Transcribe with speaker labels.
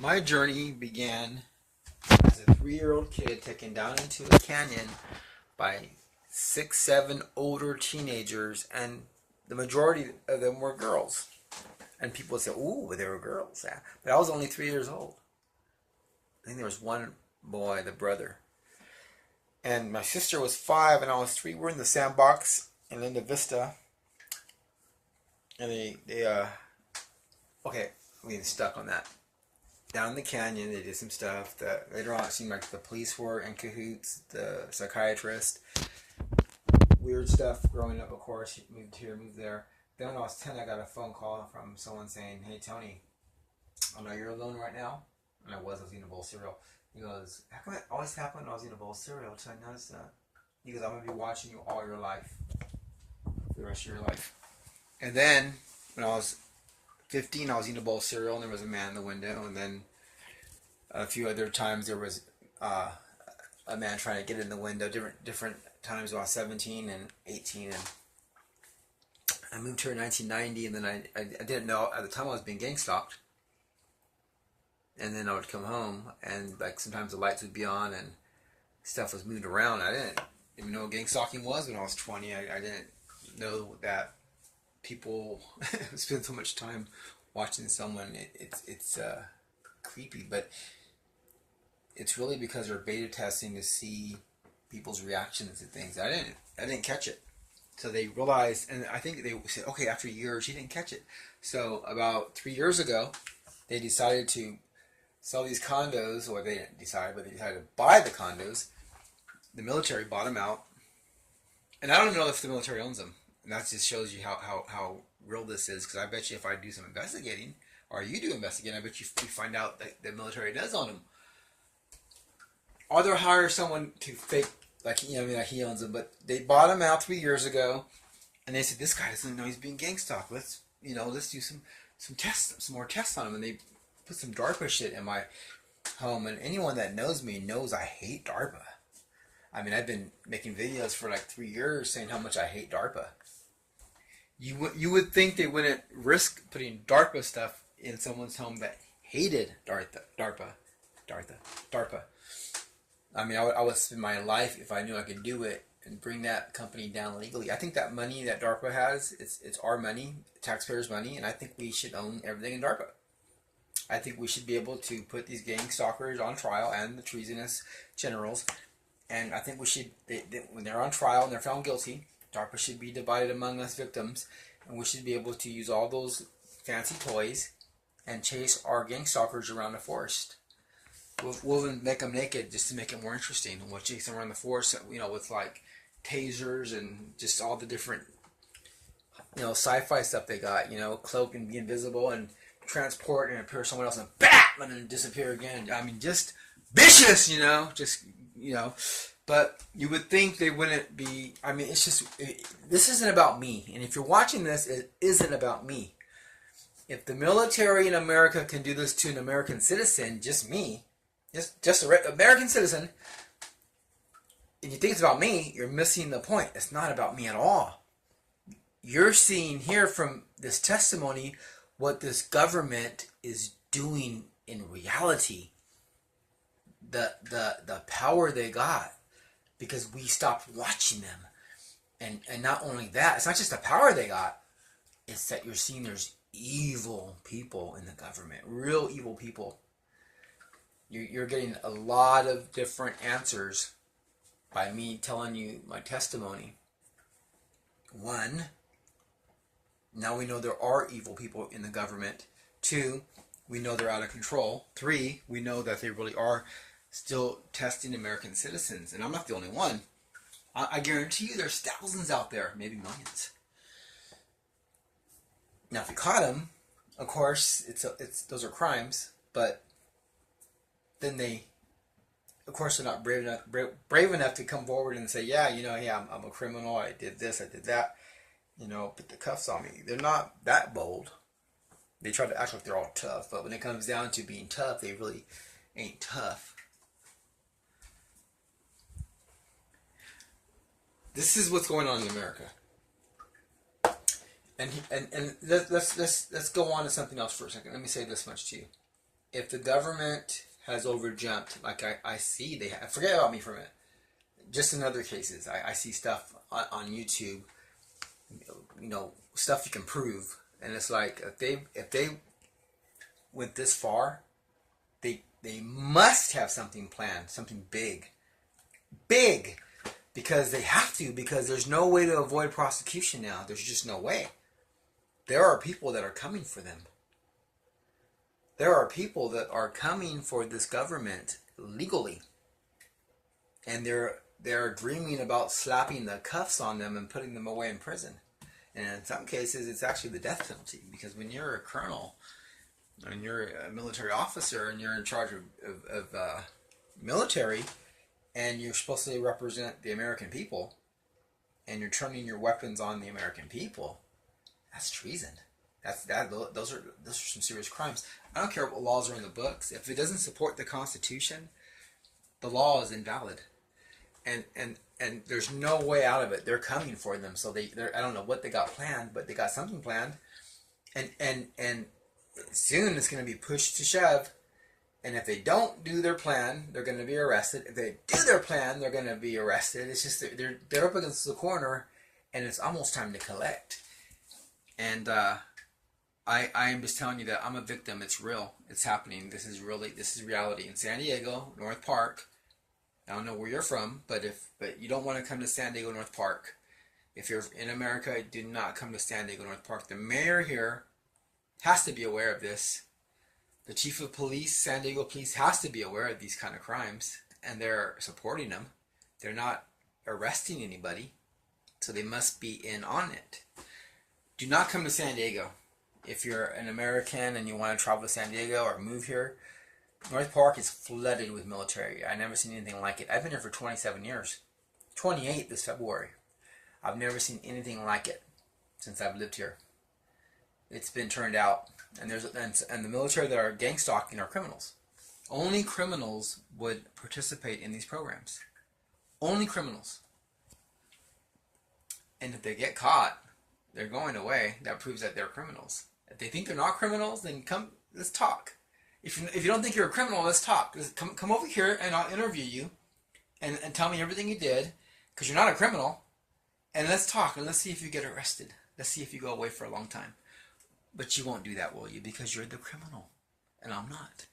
Speaker 1: My journey began as a 3-year-old kid taken down into a canyon by 6, 7 older teenagers, and the majority of them were girls. And people would say, "Ooh, they were girls." Yeah. But I was only 3 years old. I think there was one boy, the brother, and my sister was 5, and I was 3. We're in the sandbox in Linda Vista, and okay, we get stuck on that. Down in the canyon, they did some stuff that later on it seemed like the police were in cahoots, the psychiatrist. Weird stuff growing up, of course. Moved here, moved there. Then when I was 10, I got a phone call from someone saying, "Hey, Tony, I know you're alone right now." And I was eating a bowl of cereal. He goes, "How come it always happened when I was eating a bowl of cereal until I noticed that?" He goes, "I'm going to be watching you all your life, for the rest of your life." And then, when I was 15, I was eating a bowl of cereal, and there was a man in the window. And then a few other times, there was a man trying to get in the window. Different times when I was 17 and 18. And I moved here in 1990, and then I didn't know at the time I was being gang stalked. And then I would come home, and like sometimes the lights would be on, and stuff was moved around. I didn't even know what gang stalking was when I was 20. I didn't know that people spend so much time watching someone. It's creepy, but it's really because they're beta testing to see people's reactions to things. I didn't catch it. So they realized, and I think they said, okay, after years, you didn't catch it. So about 3 years ago, they decided to sell these condos, or they didn't decide, but they decided to buy the condos. The military bought them out. And I don't even know if the military owns them. And that just shows you how real this is, because I bet you if I do some investigating, or you do investigating, I bet you find out that the military does own them. Or they'll hire someone to fake, like he owns them, but they bought them out 3 years ago, and they said, "This guy doesn't know he's being gang stalked. Let's do some tests, some more tests on him." And they put some DARPA shit in my home, and anyone that knows me knows I hate DARPA. I mean, I've been making videos for like 3 years saying how much I hate DARPA. You would think they wouldn't risk putting DARPA stuff in someone's home that hated DARPA. I mean, I would spend my life if I knew I could do it and bring that company down legally. I think that money that DARPA has, it's our money, taxpayers' money, and I think we should own everything in DARPA. I think we should be able to put these gang stalkers on trial and the treasonous generals. And I think we should, when they're on trial and they're found guilty, DARPA should be divided among us victims. And we should be able to use all those fancy toys and chase our gang stalkers around the forest. We'll even make them naked just to make it more interesting. And we'll chase them around the forest, with like tasers and just all the different, sci-fi stuff they got. Cloak and be invisible and transport and appear somewhere else and BAM! And then disappear again. I mean, just vicious, But you would think they wouldn't be. I mean, this isn't about me. And if you're watching this, it isn't about me. If the military in America can do this to an American citizen, just me, just an American citizen, and you think it's about me, you're missing the point. It's not about me at all. You're seeing here from this testimony what this government is doing in reality. The power they got because we stopped watching them. And not only that, it's not just the power they got, it's that you're seeing there's evil people in the government, real evil people. You're getting a lot of different answers by me telling you my testimony. 1, now we know there are evil people in the government. 2, we know they're out of control. 3, we know that they really are still testing American citizens. And I'm not the only one. I guarantee you there's thousands out there, maybe millions. Now, if you caught them, of course, those are crimes. But then of course, they're not brave enough to come forward and say, yeah, hey, I'm a criminal. I did this, I did that. Put the cuffs on me. They're not that bold. They try to act like they're all tough, but when it comes down to being tough, they really ain't tough. This is what's going on in America. And let's go on to something else for a second. Let me say this much to you. if the government has overjumped, like I see, forget about me for a minute. Just in other cases, I see stuff on YouTube, stuff you can prove, and it's like if they went this far, they must have something planned, something big, because they have to, because there's no way to avoid prosecution now. There's just no way. There are people that are coming for them. There are people that are coming for this government legally, and they're dreaming about slapping the cuffs on them and putting them away in prison. And in some cases, it's actually the death penalty, because when you're a colonel and you're a military officer and you're in charge of military, and you're supposed to represent the American people, and you're turning your weapons on the American people, that's treason. Those are some serious crimes. I don't care what laws are in the books. If it doesn't support the Constitution, the law is invalid. And there's no way out of it. They're coming for them. So I don't know what they got planned, but they got something planned. And soon it's going to be pushed to shove. And if they don't do their plan, they're going to be arrested. If they do their plan, they're going to be arrested. It's just they're up against the corner, and it's almost time to collect. And I'm just telling you that I'm a victim. It's real. It's happening. This is reality. In San Diego, North Park. I don't know where you're from, but you don't want to come to San Diego North Park. If you're in America, do not come to San Diego North Park. The mayor here has to be aware of this. The chief of police, San Diego Police, has to be aware of these kind of crimes, and they're supporting them. They're not arresting anybody, so they must be in on it. Do not come to San Diego. If you're an American and you want to travel to San Diego or move here, North Park is flooded with military. I've never seen anything like it. I've been here for 27 years. 28 this February. I've never seen anything like it since I've lived here. It's been turned out. And the military that are gang stalking are criminals. Only criminals would participate in these programs. Only criminals. And if they get caught, they're going away. That proves that they're criminals. If they think they're not criminals, then come, let's talk. If you don't think you're a criminal, let's talk. Come over here and I'll interview you and tell me everything you did, because you're not a criminal. And let's talk, and let's see if you get arrested. Let's see if you go away for a long time. But you won't do that, will you? Because you're the criminal, and I'm not.